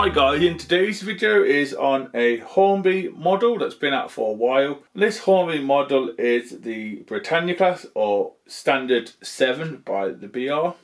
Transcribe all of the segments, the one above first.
Hi guys, in today's video is on a Hornby model that's been out for a while. This Hornby model is the Britannia class or Standard 7 by the BR.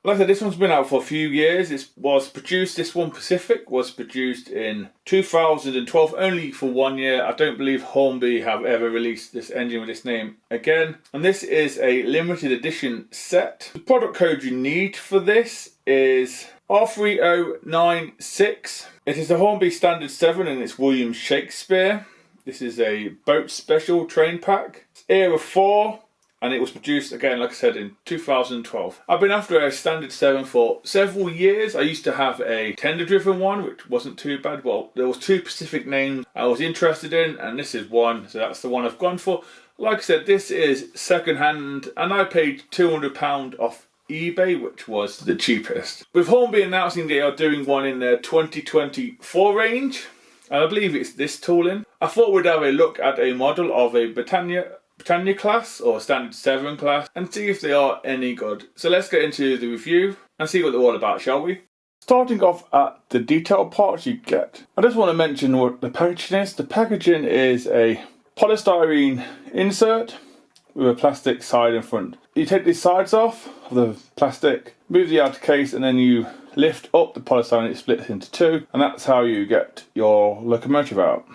Like I said, this one's been out for a few years. This one Pacific was produced in 2012, only for 1 year. I don't believe Hornby have ever released this engine with this name again. And this is a limited edition set. The product code you need for this is R3096. It is a Hornby Standard 7 and it's William Shakespeare. This is a boat special train pack. It's era 4 and it was produced again, like I said, in 2012. I've been after a Standard 7 for several years. I used to have a tender driven one, which wasn't too bad. Well, there was two Pacific names I was interested in and this is one, so that's the one I've gone for. Like I said, this is second hand and I paid £200 off eBay, which was the cheapest. With Hornby announcing they are doing one in their 2024 range, and I believe it's this tooling, I thought we'd have a look at a model of a Britannia class or Standard 7 class and see if they are any good. So let's get into the review and see what they're all about, shall we? Starting off at the detail parts you get, I just want to mention what the packaging is. The packaging is a polystyrene insert with a plastic side and front. You take the sides off of the plastic, move the outer case, and then you lift up the polystyrene. It splits into two, and that's how you get your locomotive out.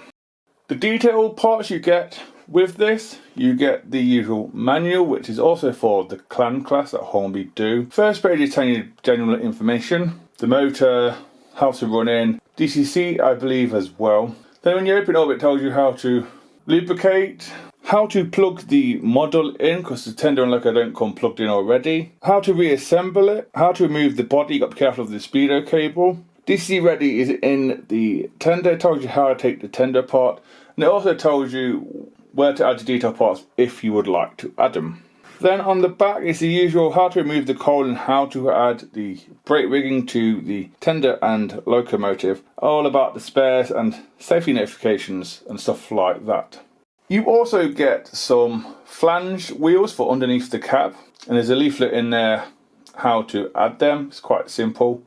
The detail parts you get with this, you get the usual manual, which is also for the clan class that Hornby do. First page is telling you general information, the motor, how to run in, DCC I believe as well. Then when you open it up, it tells you how to lubricate, how to plug the model in, because the tender and loco don't come plugged in already, how to reassemble it, how to remove the body, you got to be careful of the speedo cable. DC ready is in the tender, it tells you how to take the tender apart, and it also tells you where to add the detail parts if you would like to add them. Then on the back is the usual how to remove the coal and how to add the brake rigging to the tender and locomotive, all about the spares and safety notifications and stuff like that. You also get some flange wheels for underneath the cab, and there's a leaflet in there how to add them. It's quite simple.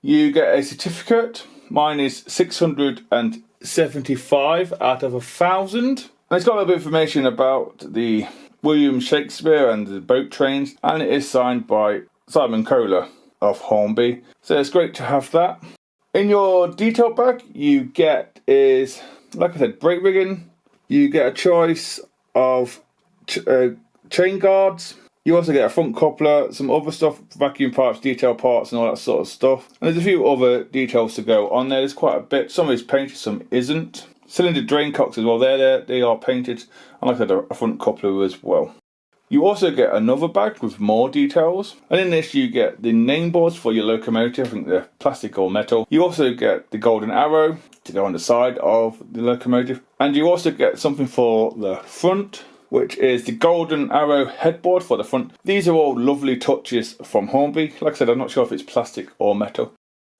You get a certificate. Mine is 675 out of 1,000. And it's got a little bit of information about the William Shakespeare and the boat trains, and it is signed by Simon Kohler of Hornby. So it's great to have that. In your detail bag you get is, like I said, brake rigging. You get a choice of chain guards. You also get a front coupler, some other stuff, vacuum pipes, detail parts and all that sort of stuff. And there's a few other details to go on there. There's quite a bit. Some is painted, some isn't. Cylinder drain cocks as well, they are painted. And like I said, a front coupler as well. You also get another bag with more details. And in this you get the name boards for your locomotive. I think they're plastic or metal. You also get the golden arrow to go on the side of the locomotive. And you also get something for the front, which is the golden arrow headboard for the front. These are all lovely touches from Hornby. Like I said, I'm not sure if it's plastic or metal.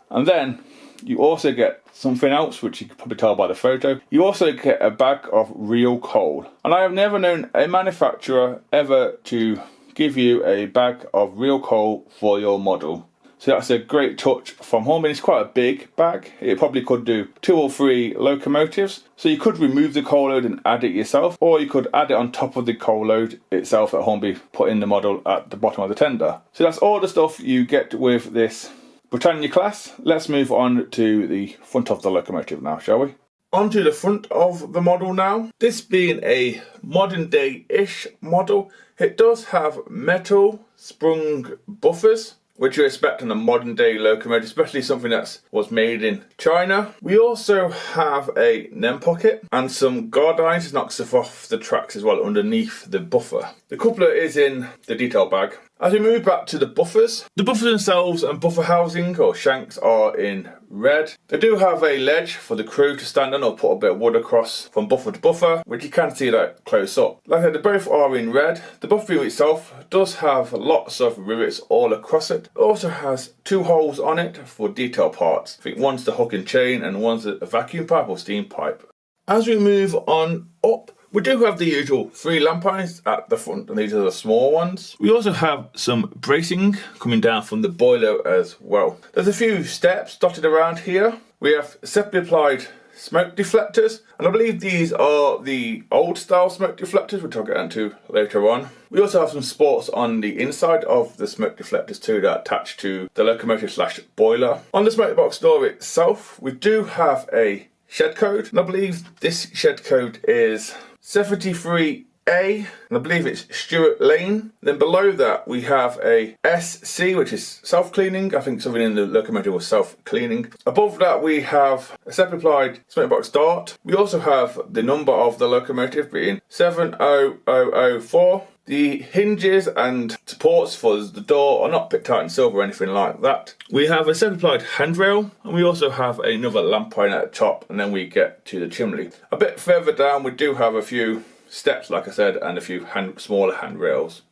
And then you also get something else, which you can probably tell by the photo. You also get a bag of real coal. And I have never known a manufacturer ever to give you a bag of real coal for your model. So that's a great touch from Hornby. It's quite a big bag. It probably could do 2 or 3 locomotives. So you could remove the coal load and add it yourself, or you could add it on top of the coal load itself that Hornby put in the model at the bottom of the tender. So that's all the stuff you get with this Britannia class. Let's move on to the front of the locomotive now, shall we? Onto the front of the model now. This being a modern day-ish model, it does have metal sprung buffers, which you expect on a modern day locomotive, especially something that was made in China. We also have a NEM pocket and some guard irons to knock stuff off the tracks as well underneath the buffer. The coupler is in the detail bag. As we move back to the buffers themselves and buffer housing or shanks are in red. They do have a ledge for the crew to stand on or put a bit of wood across from buffer to buffer, which you can see that close up. Like I said, they both are in red. The buffer beam itself does have lots of rivets all across it. It also has 2 holes on it for detail parts. I think one's the hook and chain and one's a vacuum pipe or steam pipe. As we move on up, we do have the usual 3 lamp irons at the front, and these are the small ones. We also have some bracing coming down from the boiler as well. There's a few steps dotted around here. We have separately applied smoke deflectors, and I believe these are the old style smoke deflectors, which I'll get into later on. We also have some sports on the inside of the smoke deflectors too that attach to the locomotive slash boiler. On the smoke box door itself, we do have a shed code, and I believe this shed code is 73A, and I believe it's Stuart Lane. Then below that we have a SC, which is self-cleaning. I think something in the locomotive was self-cleaning. Above that we have a separate applied smoke box dart. We also have the number of the locomotive being 70004. The hinges and supports for the door are not picked out in silver or anything like that. We have a separate applied handrail, and we also have another lamp iron at the top, and then we get to the chimney. A bit further down we do have a few steps, like I said, and a few smaller handrails.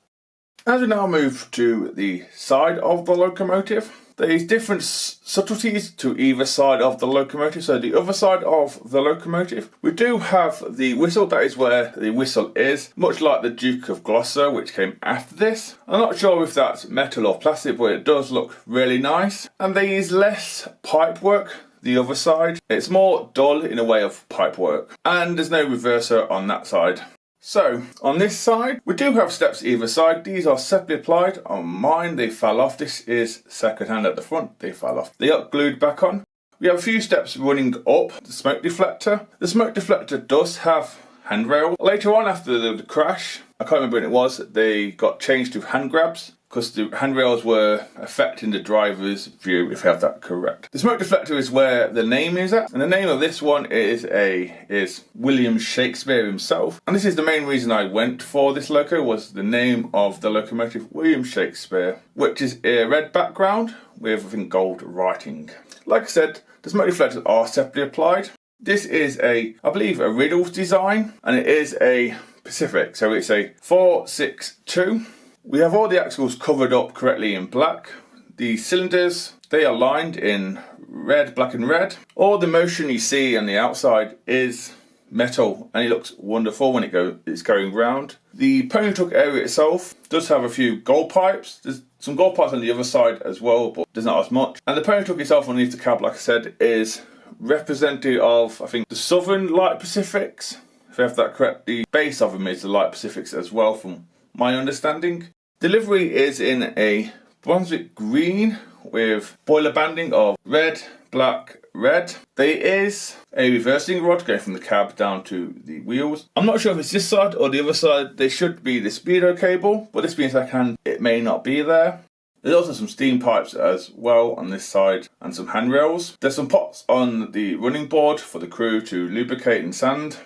As we now move to the side of the locomotive, there's different subtleties to either side of the locomotive. So the other side of the locomotive, we do have the whistle. That is where the whistle is, much like the Duke of Gloucester, which came after this. I'm not sure if that's metal or plastic, but it does look really nice. And there is less pipe work the other side. It's more dull in a way of pipe work, and there's no reverser on that side. So on this side we do have steps either side. These are separately applied. On mine they fell off. This is second hand at the front, they fell off. They are glued back on. We have a few steps running up the smoke deflector. The smoke deflector does have handrail. Later on, after the crash, I can't remember when it was, they got changed to hand grabs, because the handrails were affecting the driver's view, if I have that correct. The smoke deflector is where the name is at, and the name of this one is William Shakespeare himself. And this is the main reason I went for this loco, was the name of the locomotive, William Shakespeare, which is a red background with, I think, gold writing. Like I said, the smoke deflectors are separately applied. This is I believe, a Riddles design, and it is a Pacific, so it's a 462. We have all the axles covered up correctly in black. The cylinders, they are lined in red, black and red. All the motion you see on the outside is metal, and it looks wonderful when it's going round. The pony truck area itself does have a few gold pipes. There's some gold pipes on the other side as well, but there's not as much. And the pony truck itself underneath the cab, like I said, is representative of, I think, the Southern Light Pacifics. If I have that correct, the base of them is the Light Pacifics as well, from my understanding. Delivery is in a Brunswick green with boiler banding of red, black, red. There is a reversing rod going from the cab down to the wheels. I'm not sure if it's this side or the other side. There should be the speedo cable, but this being second, it may not be there. There's also some steam pipes as well on this side and some handrails. There's some pots on the running board for the crew to lubricate and sand.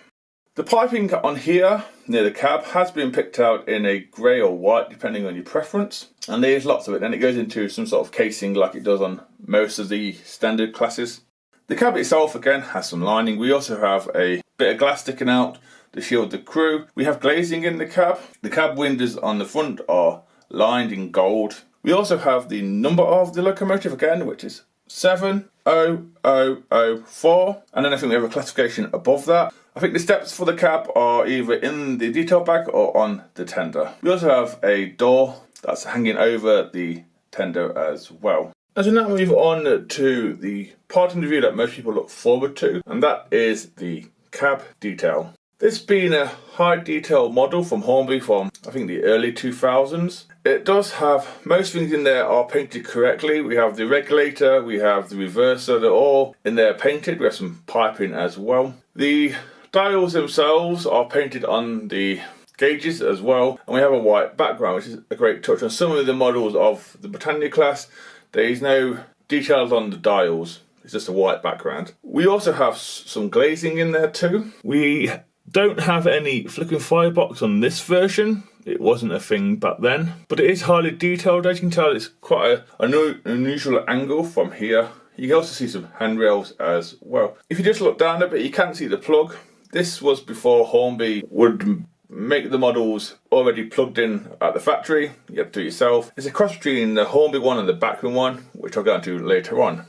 The piping on here near the cab has been picked out in a grey or white, depending on your preference, and there's lots of it. Then it goes into some sort of casing like it does on most of the standard classes. The cab itself again has some lining. We also have a bit of glass sticking out to shield the crew. We have glazing in the cab. The cab windows on the front are lined in gold. We also have the number of the locomotive again, which is 70004, and then I think we have a classification above that. I think the steps for the cab are either in the detail bag or on the tender. We also have a door that's hanging over the tender as well. As we now move on to the part of the review that most people look forward to, and that is the cab detail. This being a high detail model from Hornby from, I think, the early 2000s. It does have, most things in there are painted correctly. We have the regulator, we have the reverser, they're all in there painted. We have some piping as well. The dials themselves are painted on the gauges as well, and we have a white background, which is a great touch. On some of the models of the Britannia class, there is no details on the dials, it's just a white background. We also have some glazing in there too. We don't have any flickering firebox on this version. It wasn't a thing back then, but it is highly detailed. As you can tell, it's quite an unusual angle from here. You can also see some handrails as well. If you just look down a bit, you can see the plug. This was before Hornby would make the models already plugged in at the factory. You have to do it yourself. It's a cross between the Hornby one and the Bachmann one, which I'll get into later on.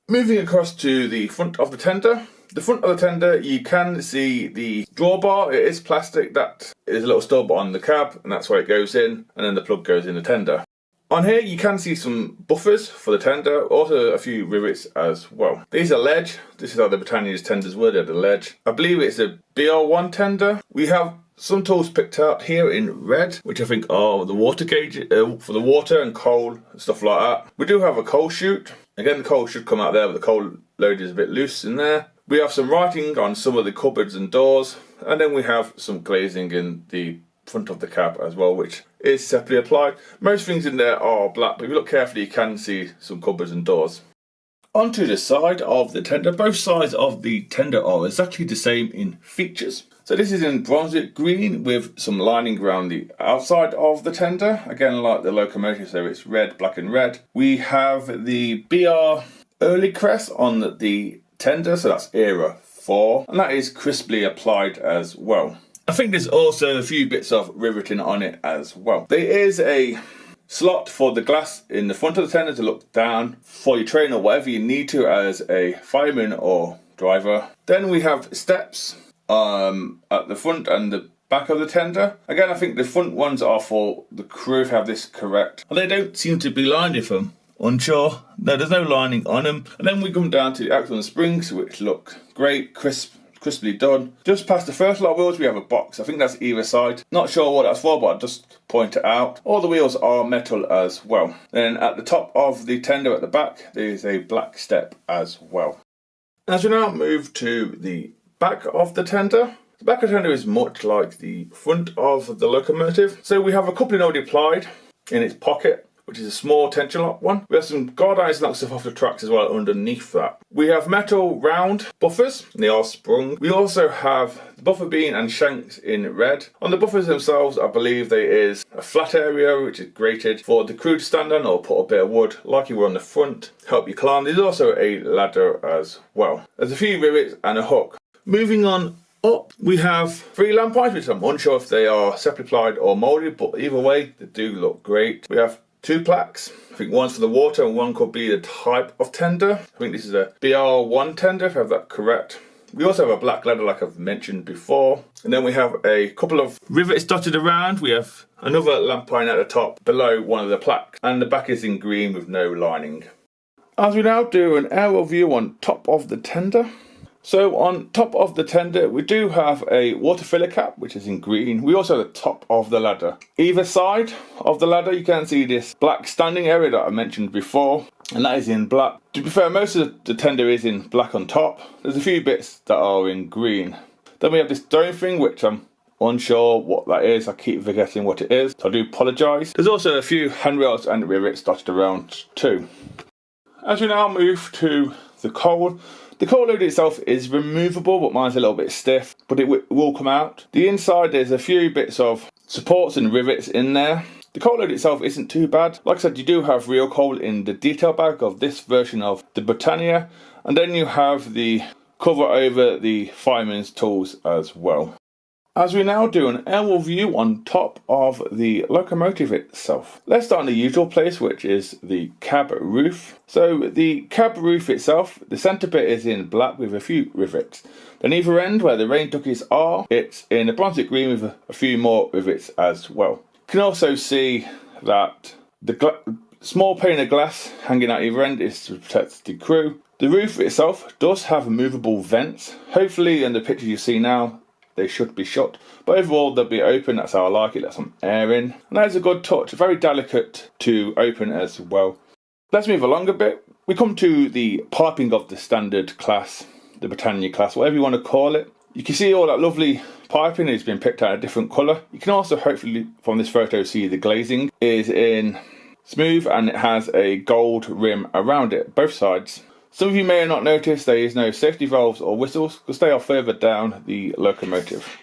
Moving across to the front of the tender. The front of the tender, you can see the drawbar. It is plastic. That is a little stub on the cab, and that's where it goes in, and then the plug goes in the tender. On here you can see some buffers for the tender, also a few rivets as well. These are ledge. This is how the Britannia's tenders were, they're the ledge. I believe it's a BR1 tender. We have some tools picked out here in red, which I think are the water gauge for the water and coal and stuff like that. We do have a coal chute. Again, the coal should come out there, but the coal load is a bit loose in there. We have some writing on some of the cupboards and doors, and then we have some glazing in the front of the cab as well, which is separately applied. Most things in there are black, but if you look carefully you can see some cupboards and doors. Onto the side of the tender. Both sides of the tender are exactly the same in features. So this is in Brunswick green with some lining around the outside of the tender. Again, like the locomotive, so it's red, black and red. We have the BR early crest on the tender, so that's era 4, and that is crisply applied as well. I think there's also a few bits of riveting on it as well. There is a slot for the glass in the front of the tender to look down for your train or whatever you need to as a fireman or driver. Then we have steps at the front and the back of the tender. Again, I think the front ones are for the crew, if I have this correct. And they don't seem to be lined, if I'm unsure. No, there's no lining on them. And then we come down to the axle and springs, which look great, crisply done. Just past the first lot of wheels we have a box. I think that's either side. Not sure what that's for, but I'll just point it out. All the wheels are metal as well. Then at the top of the tender at the back there is a black step as well. As we now move to the back of the tender, the back of the tender is much like the front of the locomotive. So we have a coupling already applied in its pocket, which is a small tension lock one. We have some guard irons knock stuff off the tracks as well underneath that. We have metal round buffers, and they are sprung. We also have the buffer beam and shanks in red. On the buffers themselves, I believe there is a flat area which is grated for the crew to stand on or put a bit of wood like you were on the front, help you climb. There's also a ladder as well. There's a few rivets and a hook. Moving on up, we have 3 lamp irons, which I'm unsure if they are separately applied or moulded, but either way, they do look great. We have 2 plaques. I think one's for the water and one could be the type of tender. I think this is a BR1 tender, if I have that correct. We also have a black ladder like I've mentioned before. And then we have a couple of rivets dotted around. We have another lamp iron at the top below one of the plaques. And the back is in green with no lining. As we now do an aerial view on top of the tender. So on top of the tender, we do have a water filler cap, which is in green. We also have the top of the ladder. Either side of the ladder, you can see this black standing area that I mentioned before, and that is in black. To be fair, most of the tender is in black on top. There's a few bits that are in green. Then we have this dome thing, which I'm unsure what that is. I keep forgetting what it is, so I do apologise. There's also a few handrails and rivets dotted around too. As we now move to the coal, the coal load itself is removable, but mine's a little bit stiff, but it will come out. The inside, there's a few bits of supports and rivets in there. The coal load itself isn't too bad. Like I said, you do have real coal in the detail bag of this version of the Britannia, and then you have the cover over the fireman's tools as well. As we now do an aerial view on top of the locomotive itself. Let's start in the usual place, which is the cab roof. So the cab roof itself, the centre bit is in black with a few rivets. Then either end where the rain duckies are, it's in a Brunswick green with a few more rivets as well. You can also see that the small pane of glass hanging out either end is to protect the crew. The roof itself does have movable vents. Hopefully in the picture you see now, they should be shut, but overall they'll be open. That's how I like it. Let some air in, and that is a good touch. Very delicate to open as well. Let's move along a bit. We come to the piping of the standard class, the Britannia class, whatever you want to call it. You can see all that lovely piping has been picked out a different colour. You can also hopefully from this photo see the glazing is in smooth and it has a gold rim around it, both sides. Some of you may have not noticed there is no safety valves or whistles because they are further down the locomotive.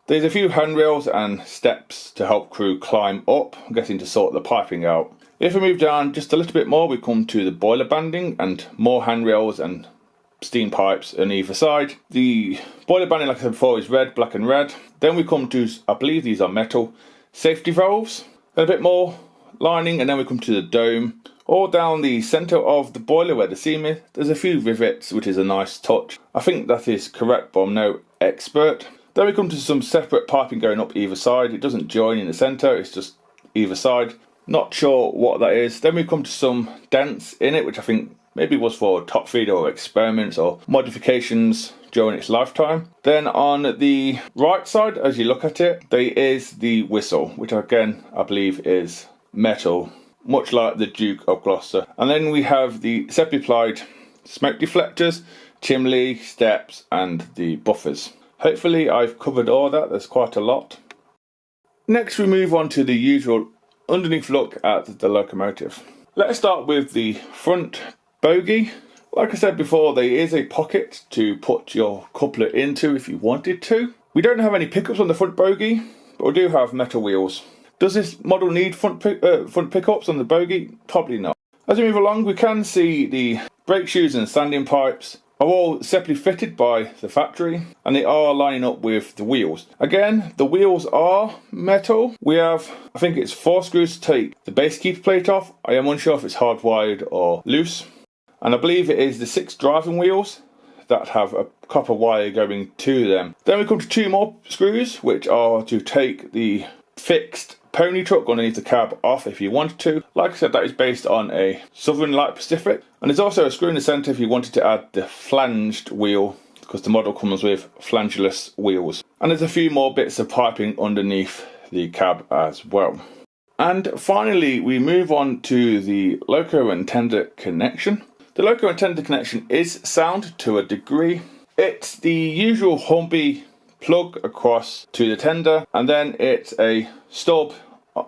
There's a few handrails and steps to help crew climb up, I'm guessing to sort the piping out. If we move down just a little bit more, we come to the boiler banding and more handrails and steam pipes on either side. The boiler banding, like I said before, is red, black and red. Then we come to, I believe these are metal, safety valves. Then a bit more lining, and then we come to the dome. All down the centre of the boiler where the seam is, there's a few rivets, which is a nice touch. I think that is correct, but I'm no expert. Then we come to some separate piping going up either side. It doesn't join in the centre, it's just either side. Not sure what that is. Then we come to some dents in it, which I think maybe was for top feeder or experiments or modifications during its lifetime. Then on the right side, as you look at it, there is the whistle, which again I believe is metal, much like the Duke of Gloucester. And then we have the semi-applied smoke deflectors, chimney, steps, and the buffers. Hopefully I've covered all that. There's quite a lot. Next we move on to the usual underneath look at the locomotive. Let's start with the front bogie. Like I said before, there is a pocket to put your coupler into if you wanted to. We don't have any pickups on the front bogie, but we do have metal wheels. Does this model need front pickups on the bogie? Probably not. As we move along, we can see the brake shoes and standing pipes are all separately fitted by the factory, and they are lining up with the wheels. Again, the wheels are metal. We have, I think it's 4 screws to take the base keeper plate off. I am unsure if it's hardwired or loose. And I believe it is the 6 driving wheels that have a copper wire going to them. Then we come to 2 more screws, which are to take the fixed pony truck underneath the cab off if you wanted to. Like I said, that is based on a Southern Light Pacific. And there's also a screw in the centre if you wanted to add the flanged wheel, because the model comes with flangeless wheels. And there's a few more bits of piping underneath the cab as well. And finally, we move on to the loco and tender connection. The loco and tender connection is sound to a degree. It's the usual Hornby plug across to the tender, and then it's a stub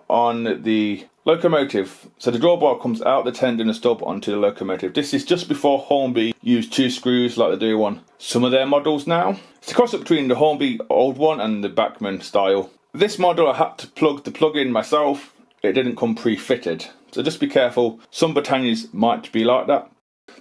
on the locomotive. So the drawbar comes out the tender and a stub onto the locomotive. This is just before Hornby used 2 screws like they do on some of their models now. It's a cross up between the Hornby old one and the Bachmann style. This model I had to plug the plug in myself. It didn't come pre-fitted, so just be careful. Some Britannias might be like that.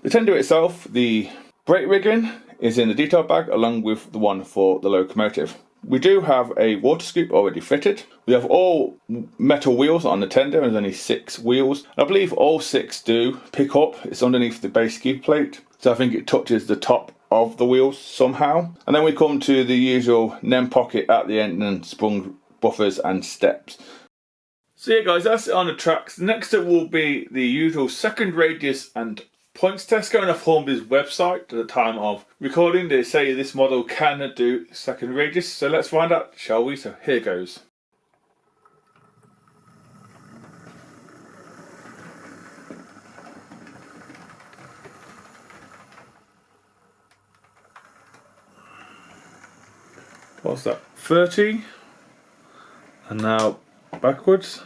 The tender itself, the brake rigging, is in the detail bag along with the one for the locomotive. We do have a water scoop already fitted. We have all metal wheels on the tender. There's only 6 wheels. I believe all 6 do pick up. It's underneath the base keeper plate, so I think it touches the top of the wheels somehow. And then we come to the usual NEM pocket at the end and sprung buffers and steps. So yeah guys, that's it on the tracks. Next up will be the usual second radius and points test going off Hornby's website at the time of recording. They say this model can do second radius, so let's find out, shall we? So here goes. What's that? 30, and now backwards.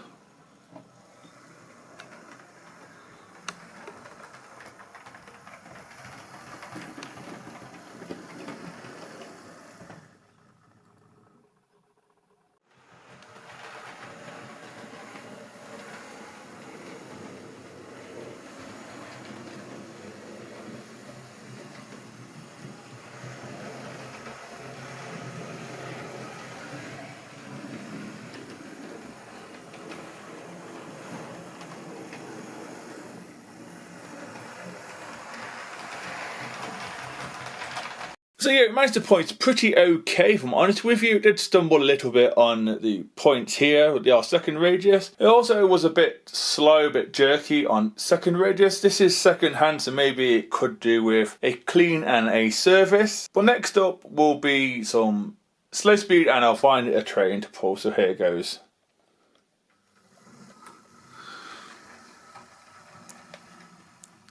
So yeah, it managed to point pretty okay, if I'm honest with you. It did stumble a little bit on the points here with our second radius. It also was a bit slow, a bit jerky on second radius. This is second hand, so maybe it could do with a clean and a service. But next up will be some slow speed, and I'll find a train to pull, so here goes.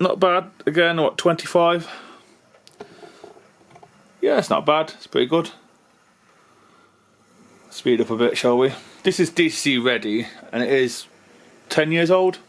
Not bad. Again, what, 25? Yeah, it's not bad. It's pretty good. Speed up a bit, shall we? This is DC ready, and it is 10 years old.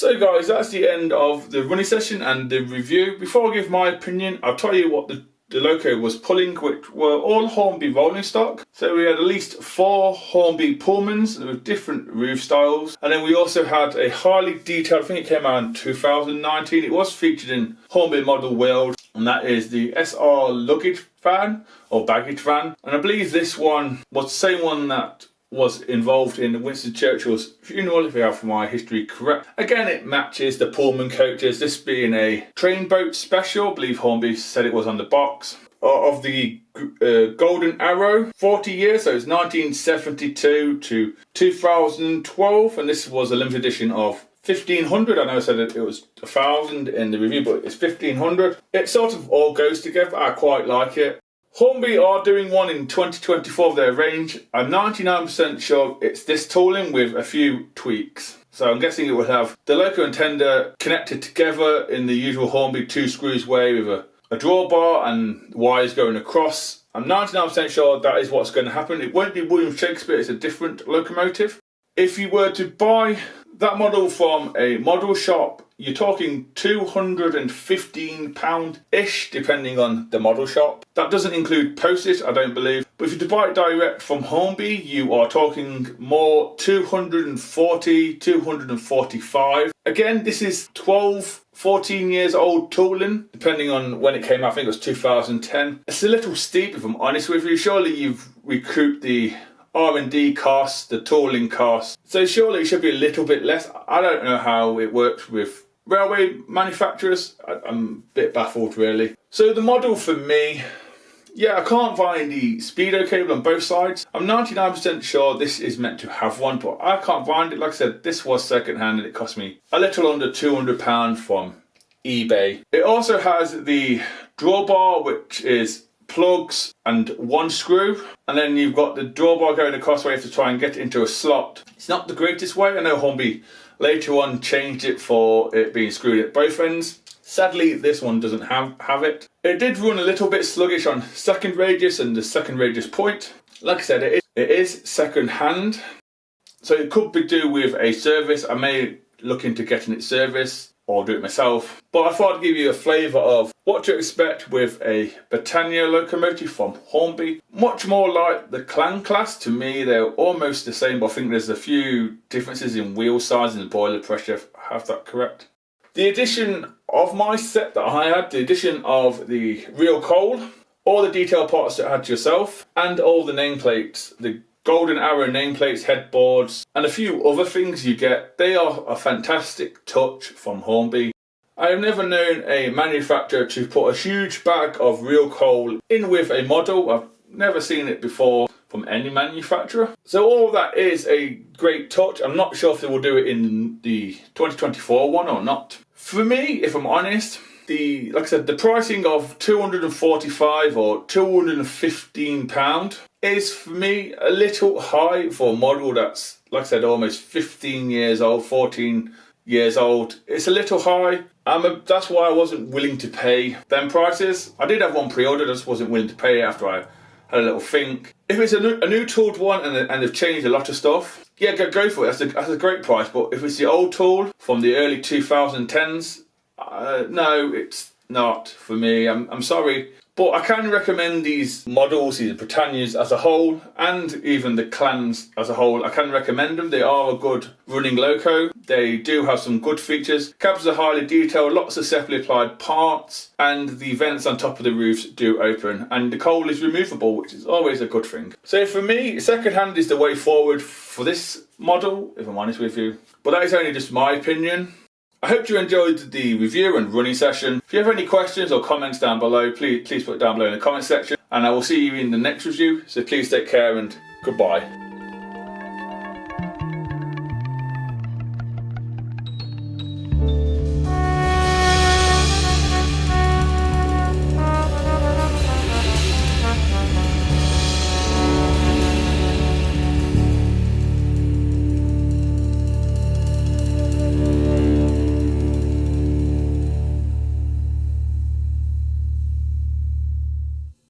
So guys, that's the end of the running session and the review. Before I give my opinion, I'll tell you what the loco was pulling, which were all Hornby rolling stock. So we had at least 4 Hornby Pullmans with different roof styles. And then we also had a highly detailed, I think it came out in 2019. It was featured in Hornby Model World, and that is the SR luggage van or baggage van. And I believe this one was the same one that was involved in Winston Churchill's funeral, if I have my history correct. Again, it matches the Pullman coaches, this being a train boat special, I believe Hornby said it was on the box, of the Golden Arrow, 40 years, so it's 1972 to 2012, and this was a limited edition of 1500. I know I said it was 1000 in the review, but it's 1500. It sort of all goes together. I quite like it. Hornby are doing one in 2024 of their range. I'm 99% sure it's this tooling with a few tweaks. So I'm guessing it will have the loco and tender connected together in the usual Hornby 2 screws way with a drawbar and wires going across. I'm 99% sure that is what's going to happen. It won't be William Shakespeare, it's a different locomotive. If you were to buy that model from a model shop, you're talking £215-ish, depending on the model shop. That doesn't include postage, I don't believe. But if you buy it direct from Hornby, you are talking more 240, 245. Again, this is 12, 14 years old tooling, depending on when it came out. I think it was 2010. It's a little steep, if I'm honest with you. Surely you've recouped the R&D costs, the tooling costs. So surely it should be a little bit less. I don't know how it works with railway manufacturers. I'm a bit baffled really. So the model for me, yeah, I can't find the speedo cable on both sides. I'm 99% sure this is meant to have one, but I can't find it. Like I said, this was second hand and it cost me a little under £200 from eBay. It also has the drawbar, which is plugs and 1 screw, and then you've got the drawbar going across where you have to try and get it into a slot. It's not the greatest way. I know Hornby later on changed it for it being screwed at both ends. Sadly, this one doesn't have it. It did run a little bit sluggish on second radius and the second radius point. Like I said, it is second hand, so it could be due with a service. I may look into getting it serviced or do it myself, but I thought I'd give you a flavour of what to expect with a Britannia locomotive from Hornby. Much more like the Clan class. To me, they're almost the same, but I think there's a few differences in wheel size and boiler pressure, if I have that correct. The addition of my set that I had, the addition of the real coal, all the detail parts that I had yourself, and all the nameplates, the Golden Arrow nameplates, headboards, and a few other things you get. They are a fantastic touch from Hornby. I have never known a manufacturer to put a huge bag of real coal in with a model. I've never seen it before from any manufacturer. So all that is a great touch. I'm not sure if they will do it in the 2024 one or not. For me, if I'm honest, like I said, the pricing of £245 or £215 is for me a little high for a model that's, like I said, almost 15 years old, 14 years old. It's a little high. That's why I wasn't willing to pay them prices. I did have one pre-ordered, I just wasn't willing to pay it after I had a little think. If it's a new tooled one and they've changed a lot of stuff, yeah, go for it. That's a great price. But if it's the old tool from the early 2010s, no, it's not for me. I'm sorry. But I can recommend these models, these Britannias as a whole, and even the Clans as a whole. I can recommend them. They are a good running loco. They do have some good features. Cabs are highly detailed, lots of separately applied parts, and the vents on top of the roofs do open, and the coal is removable, which is always a good thing. So for me, second hand is the way forward for this model, if I'm honest with you. But that is only just my opinion. I hope you enjoyed the review and running session. If you have any questions or comments down below, please put it down below in the comment section, and I will see you in the next review. So please take care and goodbye.